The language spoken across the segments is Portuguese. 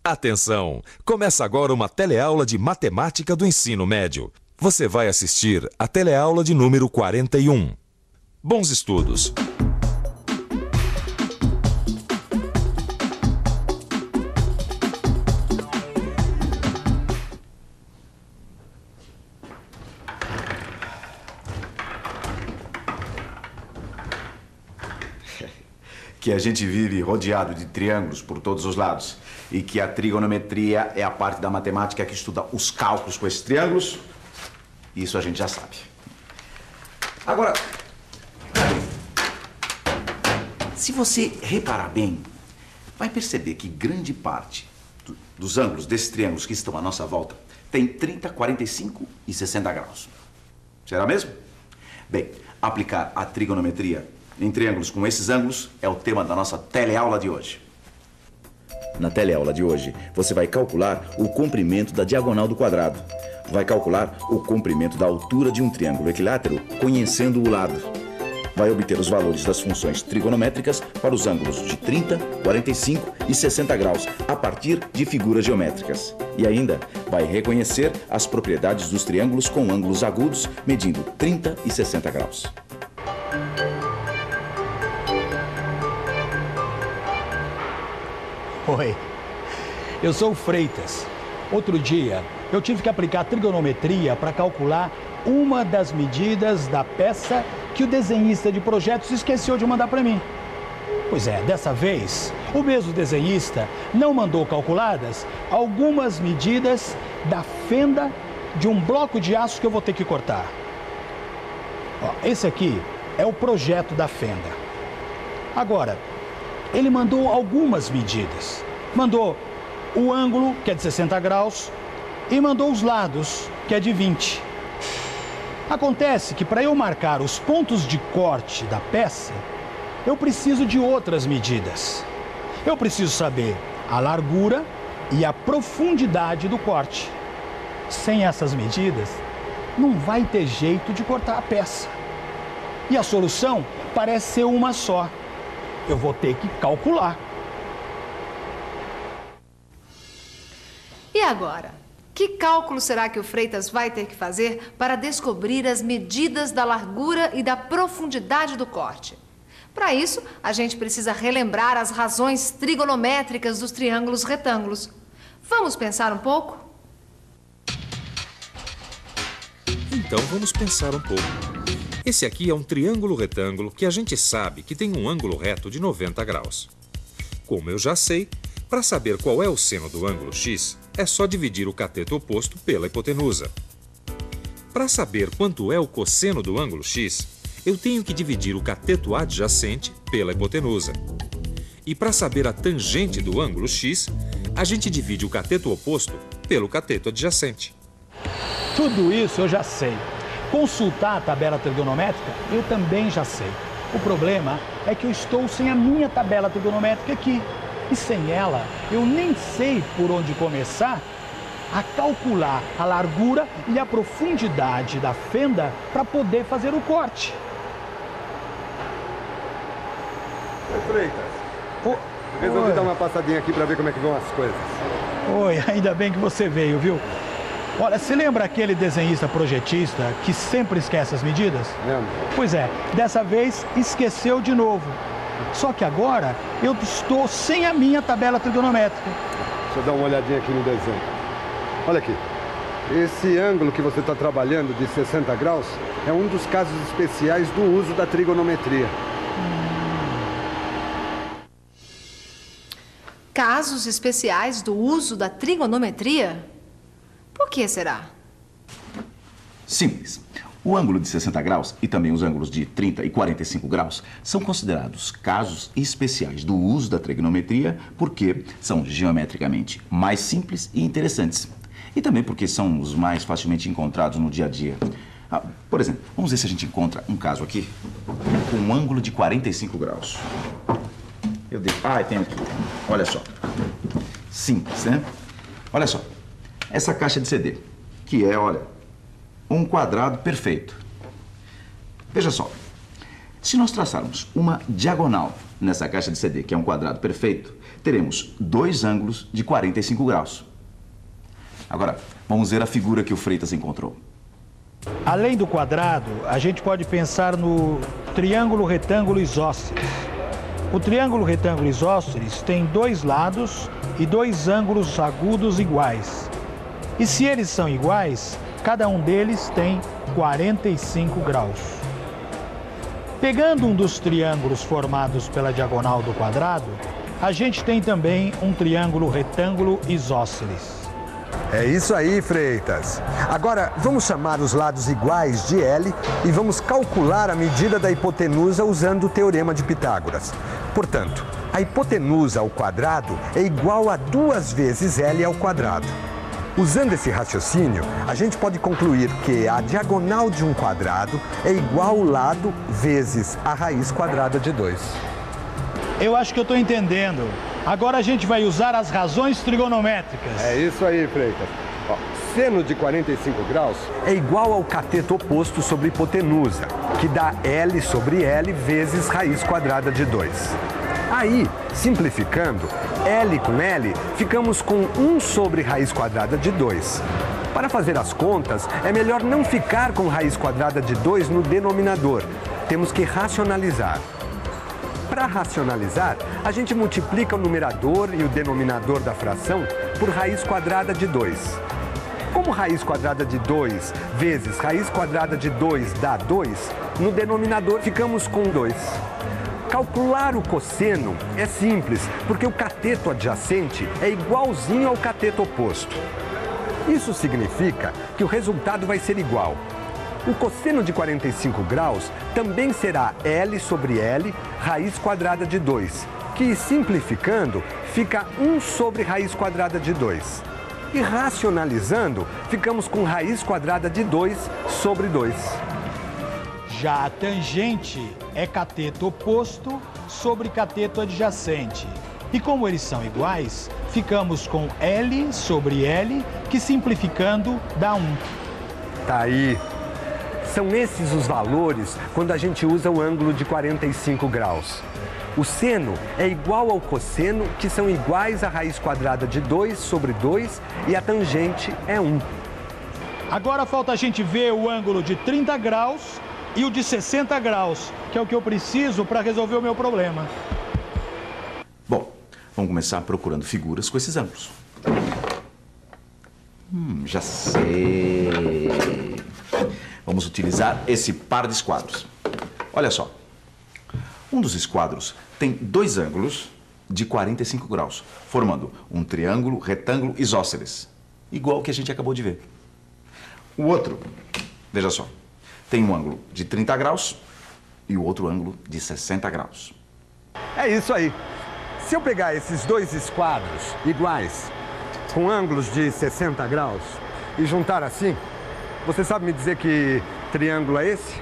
Atenção! Começa agora uma teleaula de matemática do ensino médio. Você vai assistir a teleaula de número 41. Bons estudos! Que a gente vive rodeado de triângulos por todos os lados e que a trigonometria é a parte da matemática que estuda os cálculos com esses triângulos, isso a gente já sabe. Agora, se você reparar bem, vai perceber que grande parte dos ângulos desses triângulos que estão à nossa volta tem 30, 45 e 60 graus. Será mesmo? Bem, aplicar a trigonometria em triângulos com esses ângulos é o tema da nossa teleaula de hoje. Na teleaula de hoje, você vai calcular o comprimento da diagonal do quadrado. Vai calcular o comprimento da altura de um triângulo equilátero conhecendo o lado. Vai obter os valores das funções trigonométricas para os ângulos de 30, 45 e 60 graus a partir de figuras geométricas. E ainda vai reconhecer as propriedades dos triângulos com ângulos agudos medindo 30 e 60 graus. Oi, eu sou o Freitas. Outro dia, eu tive que aplicar trigonometria para calcular uma das medidas da peça que o desenhista de projetos esqueceu de mandar para mim. Pois é, dessa vez, o mesmo desenhista não mandou calculadas algumas medidas da fenda de um bloco de aço que eu vou ter que cortar. Ó, esse aqui é o projeto da fenda. Agora, ele mandou algumas medidas. Mandou o ângulo, que é de 60 graus, e mandou os lados, que é de 20. Acontece que para eu marcar os pontos de corte da peça, eu preciso de outras medidas. Eu preciso saber a largura e a profundidade do corte. Sem essas medidas, não vai ter jeito de cortar a peça. E a solução parece ser uma só. Eu vou ter que calcular. E agora? Que cálculo será que o Freitas vai ter que fazer para descobrir as medidas da largura e da profundidade do corte? Para isso, a gente precisa relembrar as razões trigonométricas dos triângulos retângulos. Vamos pensar um pouco? Então vamos pensar um pouco. Esse aqui é um triângulo retângulo que a gente sabe que tem um ângulo reto de 90 graus. Como eu já sei, para saber qual é o seno do ângulo x, é só dividir o cateto oposto pela hipotenusa. Para saber quanto é o cosseno do ângulo x, eu tenho que dividir o cateto adjacente pela hipotenusa. E para saber a tangente do ângulo x, a gente divide o cateto oposto pelo cateto adjacente. Tudo isso eu já sei. Consultar a tabela trigonométrica, eu também já sei. O problema é que eu estou sem a minha tabela trigonométrica aqui. E sem ela, eu nem sei por onde começar a calcular a largura e a profundidade da fenda para poder fazer o corte. Oi, Freitas. Resolvi dar uma passadinha aqui para ver como é que vão as coisas. Oi, ainda bem que você veio, viu? Olha, você lembra aquele desenhista projetista que sempre esquece as medidas? Lembro. Pois é, dessa vez esqueceu de novo. Só que agora eu estou sem a minha tabela trigonométrica. Deixa eu dar uma olhadinha aqui no desenho. Olha aqui. Esse ângulo que você está trabalhando de 60 graus é um dos casos especiais do uso da trigonometria. Casos especiais do uso da trigonometria? Por que será? Simples. O ângulo de 60 graus e também os ângulos de 30 e 45 graus são considerados casos especiais do uso da trigonometria porque são geometricamente mais simples e interessantes. E também porque são os mais facilmente encontrados no dia a dia. Por exemplo, vamos ver se a gente encontra um caso aqui com um ângulo de 45 graus. Tem aqui. Olha só. Simples, né? Olha só. Essa caixa de CD, que é, olha, um quadrado perfeito. Veja só. Se nós traçarmos uma diagonal nessa caixa de CD, que é um quadrado perfeito, teremos dois ângulos de 45 graus. Agora, vamos ver a figura que o Freitas encontrou. Além do quadrado, a gente pode pensar no triângulo retângulo isósceles. O triângulo retângulo isósceles tem dois lados e dois ângulos agudos iguais. E se eles são iguais, cada um deles tem 45 graus. Pegando um dos triângulos formados pela diagonal do quadrado, a gente tem também um triângulo retângulo isósceles. É isso aí, Freitas. Agora, vamos chamar os lados iguais de L e vamos calcular a medida da hipotenusa usando o teorema de Pitágoras. Portanto, a hipotenusa ao quadrado é igual a 2 vezes L ao quadrado. Usando esse raciocínio, a gente pode concluir que a diagonal de um quadrado é igual ao lado vezes a raiz quadrada de 2. Eu acho que eu estou entendendo. Agora a gente vai usar as razões trigonométricas. É isso aí, Freitas. Ó, seno de 45 graus é igual ao cateto oposto sobre hipotenusa, que dá L sobre L vezes raiz quadrada de 2. Aí, simplificando, L com L, ficamos com 1 sobre raiz quadrada de 2. Para fazer as contas, é melhor não ficar com raiz quadrada de 2 no denominador. Temos que racionalizar. Para racionalizar, a gente multiplica o numerador e o denominador da fração por raiz quadrada de 2. Como raiz quadrada de 2 vezes raiz quadrada de 2 dá 2, no denominador ficamos com 2. Calcular o cosseno é simples, porque o cateto adjacente é igualzinho ao cateto oposto. Isso significa que o resultado vai ser igual. O cosseno de 45 graus também será L sobre L, raiz quadrada de 2, que, simplificando, fica 1 sobre raiz quadrada de 2. E racionalizando, ficamos com raiz quadrada de 2 sobre 2. Já a tangente é cateto oposto sobre cateto adjacente. E como eles são iguais, ficamos com L sobre L, que simplificando dá 1. Tá aí. São esses os valores quando a gente usa o ângulo de 45 graus. O seno é igual ao cosseno, que são iguais à raiz quadrada de 2 sobre 2, e a tangente é 1. Agora falta a gente ver o ângulo de 30 graus e o de 60 graus, que é o que eu preciso para resolver o meu problema. Bom, vamos começar procurando figuras com esses ângulos. Já sei. Vamos utilizar esse par de esquadros. Olha só. Um dos esquadros tem dois ângulos de 45 graus, formando um triângulo retângulo isósceles, igual ao que a gente acabou de ver. O outro, veja só, tem um ângulo de 30 graus e o outro ângulo de 60 graus. É isso aí. Se eu pegar esses dois esquadros iguais, com ângulos de 60 graus, e juntar assim, você sabe me dizer que triângulo é esse?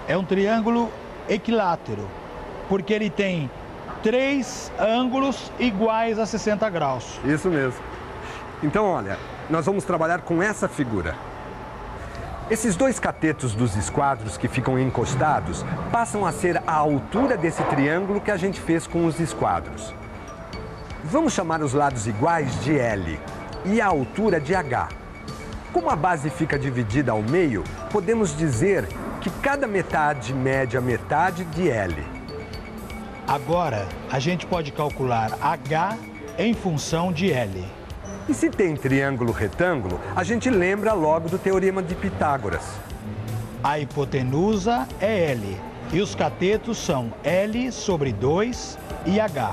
É um triângulo equilátero, porque ele tem 3 ângulos iguais a 60 graus. Isso mesmo. Então, olha, nós vamos trabalhar com essa figura. Esses dois catetos dos esquadros que ficam encostados passam a ser a altura desse triângulo que a gente fez com os esquadros. Vamos chamar os lados iguais de L e a altura de H. Como a base fica dividida ao meio, podemos dizer que cada metade mede a metade de L. Agora, a gente pode calcular H em função de L. E se tem triângulo retângulo, a gente lembra logo do teorema de Pitágoras. A hipotenusa é L e os catetos são L sobre 2 e H.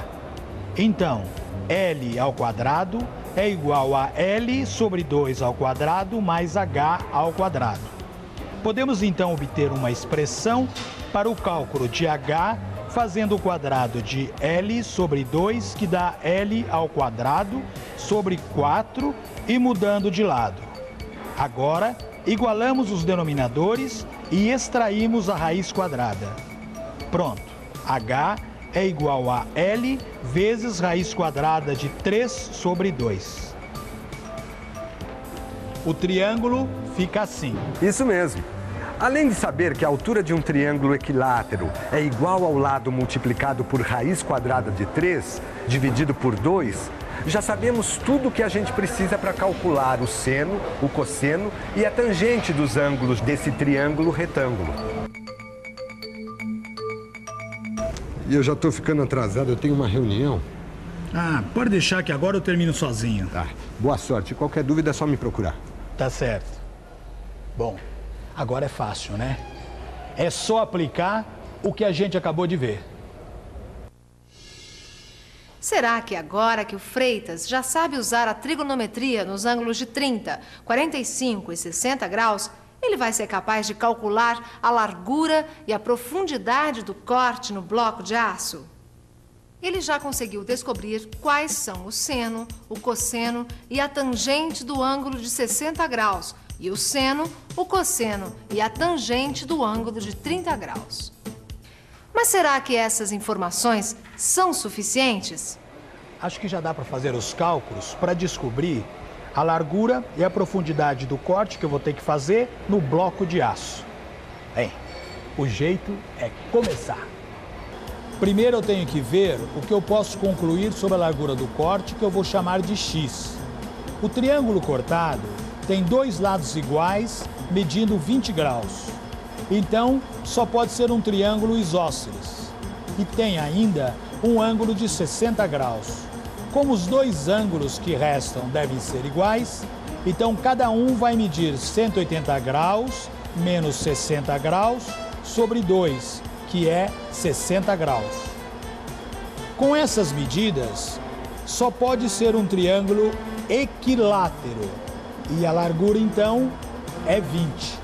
Então, L ao quadrado é igual a L sobre 2 ao quadrado mais H ao quadrado. Podemos então obter uma expressão para o cálculo de H fazendo o quadrado de L sobre 2, que dá L ao quadrado sobre 4 e mudando de lado. Agora, igualamos os denominadores e extraímos a raiz quadrada. Pronto, H é igual a L vezes raiz quadrada de 3 sobre 2. O triângulo fica assim. Isso mesmo. Além de saber que a altura de um triângulo equilátero é igual ao lado multiplicado por raiz quadrada de 3, dividido por 2, já sabemos tudo o que a gente precisa para calcular o seno, o cosseno e a tangente dos ângulos desse triângulo retângulo. E eu já estou ficando atrasado, eu tenho uma reunião. Ah, pode deixar que agora eu termino sozinho. Tá, boa sorte. Qualquer dúvida é só me procurar. Tá certo. Bom, agora é fácil, né? É só aplicar o que a gente acabou de ver. Será que agora que o Freitas já sabe usar a trigonometria nos ângulos de 30, 45 e 60 graus, ele vai ser capaz de calcular a largura e a profundidade do corte no bloco de aço? Ele já conseguiu descobrir quais são o seno, o cosseno e a tangente do ângulo de 60 graus e o seno, o cosseno e a tangente do ângulo de 30 graus. Mas será que essas informações são suficientes? Acho que já dá para fazer os cálculos para descobrir a largura e a profundidade do corte que eu vou ter que fazer no bloco de aço. Bem, o jeito é começar. Primeiro eu tenho que ver o que eu posso concluir sobre a largura do corte, que eu vou chamar de x. O triângulo cortado tem dois lados iguais, medindo 20 graus. Então, só pode ser um triângulo isósceles. E tem ainda um ângulo de 60 graus. Como os dois ângulos que restam devem ser iguais, então cada um vai medir 180 graus menos 60 graus sobre 2, que é 60 graus. Com essas medidas, só pode ser um triângulo equilátero e a largura, então, é 20.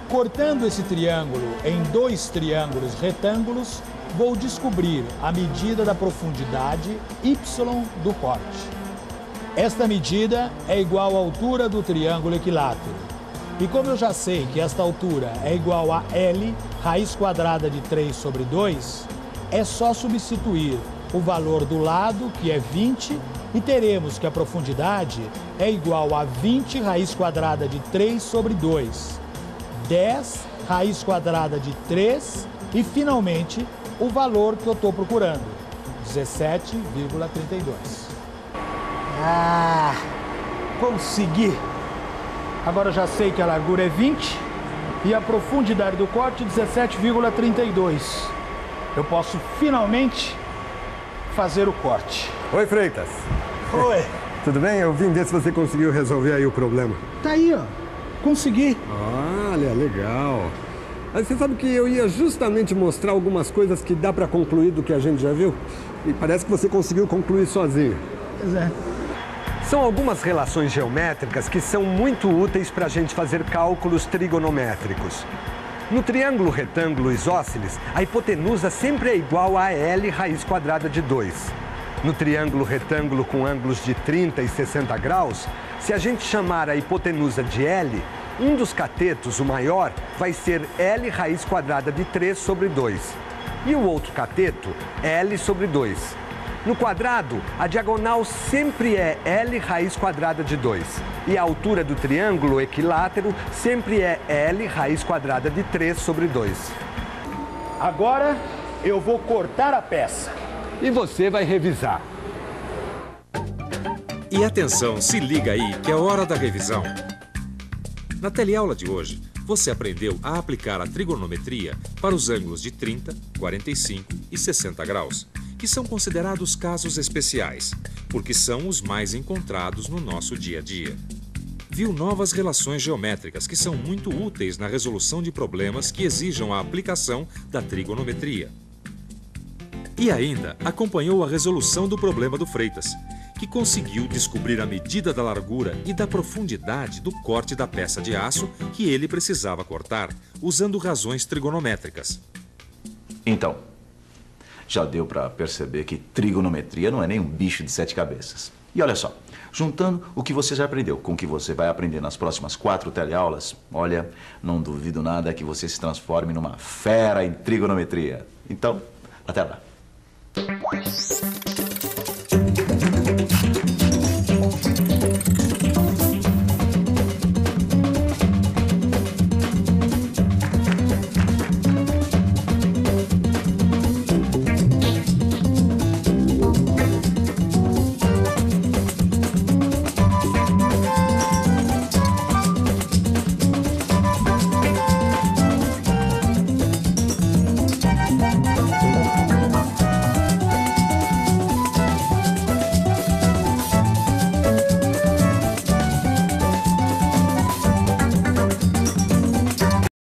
Cortando esse triângulo em dois triângulos retângulos, vou descobrir a medida da profundidade y do corte. Esta medida é igual à altura do triângulo equilátero. E como eu já sei que esta altura é igual a L, raiz quadrada de 3 sobre 2, é só substituir o valor do lado, que é 20, e teremos que a profundidade é igual a 20 raiz quadrada de 3 sobre 2, 10 raiz quadrada de 3 e, finalmente, o valor que eu estou procurando, 17,32. Ah, consegui! Agora eu já sei que a largura é 20 e a profundidade do corte 17,32. Eu posso finalmente fazer o corte. Oi, Freitas. Oi. Tudo bem? Eu vim ver se você conseguiu resolver aí o problema. Tá aí, ó. Consegui. Olha, legal. Mas você sabe que eu ia justamente mostrar algumas coisas que dá para concluir do que a gente já viu? E parece que você conseguiu concluir sozinho. Pois é. São algumas relações geométricas que são muito úteis para a gente fazer cálculos trigonométricos. No triângulo retângulo isósceles, a hipotenusa sempre é igual a L raiz quadrada de 2. No triângulo retângulo com ângulos de 30 e 60 graus, se a gente chamar a hipotenusa de L, um dos catetos, o maior, vai ser L raiz quadrada de 3 sobre 2. E o outro cateto, L sobre 2. No quadrado, a diagonal sempre é L raiz quadrada de 2. E a altura do triângulo equilátero sempre é L raiz quadrada de 3 sobre 2. Agora eu vou cortar a peça. E você vai revisar. E atenção, se liga aí que é hora da revisão. Na teleaula de hoje, você aprendeu a aplicar a trigonometria para os ângulos de 30, 45 e 60 graus, que são considerados casos especiais, porque são os mais encontrados no nosso dia a dia. Viu novas relações geométricas que são muito úteis na resolução de problemas que exijam a aplicação da trigonometria. E ainda acompanhou a resolução do problema do Freitas, que conseguiu descobrir a medida da largura e da profundidade do corte da peça de aço que ele precisava cortar, usando razões trigonométricas. Então, já deu para perceber que trigonometria não é nem um bicho de 7 cabeças. E olha só, juntando o que você já aprendeu com o que você vai aprender nas próximas 4 teleaulas, olha, não duvido nada que você se transforme numa fera em trigonometria. Então, até lá.